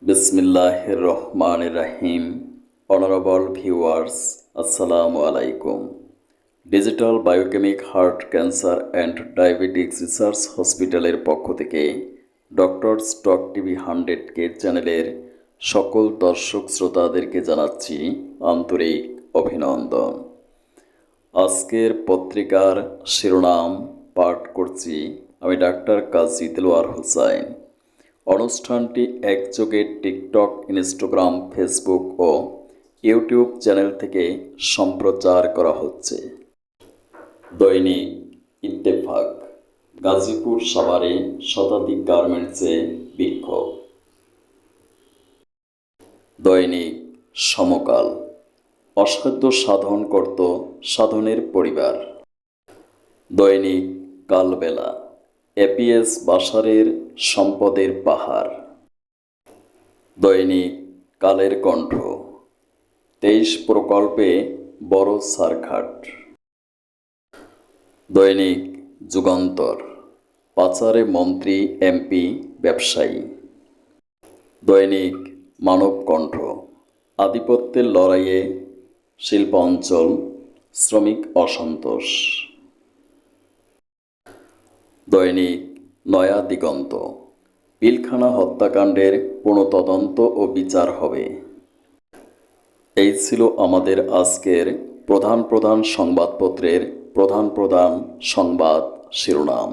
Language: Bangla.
বিসমিল্লাহির রহমানির রহিম। অনারেবল ভিউয়ার্স, আসসালামু আলাইকুম। Digital biochemic heart cancer and diabetics research হসপিটালের পক্ষ থেকে ডক্টরস টক টিভি 100K চ্যানেলের সকল দর্শক শ্রোতাদেরকে জানাচ্ছি আন্তরিক অভিনন্দন। আজকের পত্রিকার শিরোনাম পাঠ করছি আমি ডাক্তার কাজী দেলোয়ার হোসাইন। অনুষ্ঠানটি একযোগে টিকটক, ইনস্টাগ্রাম, ফেসবুক ও ইউটিউব চ্যানেল থেকে সম্প্রচার করা হচ্ছে। দৈনিক ইত্তেফাক, গাজীপুর সাভারে শতাধিক গার্মেন্টসে বিক্ষোভ। দৈনিক সমকাল, অসাধ্য সাধন করত সাধনের পরিবার। দৈনিক কালবেলা, এপিএস বাশারের সম্পদের পাহাড়। দৈনিক কালের কণ্ঠ, 23 প্রকল্পে বড় সারঘাট। দৈনিক যুগান্তর, পাচারে মন্ত্রী, এমপি, ব্যবসায়ী। দৈনিক মানবকণ্ঠ, আধিপত্যের লড়াইয়ে শিল্পাঞ্চল, শ্রমিক অসন্তোষ। দৈনিক নয়া দিগন্ত, পিলখানা হত্যাকাণ্ডের পুনঃতদন্ত ও বিচার হবে। এই ছিল আমাদের আজকের প্রধান সংবাদপত্রের প্রধান সংবাদ শিরোনাম।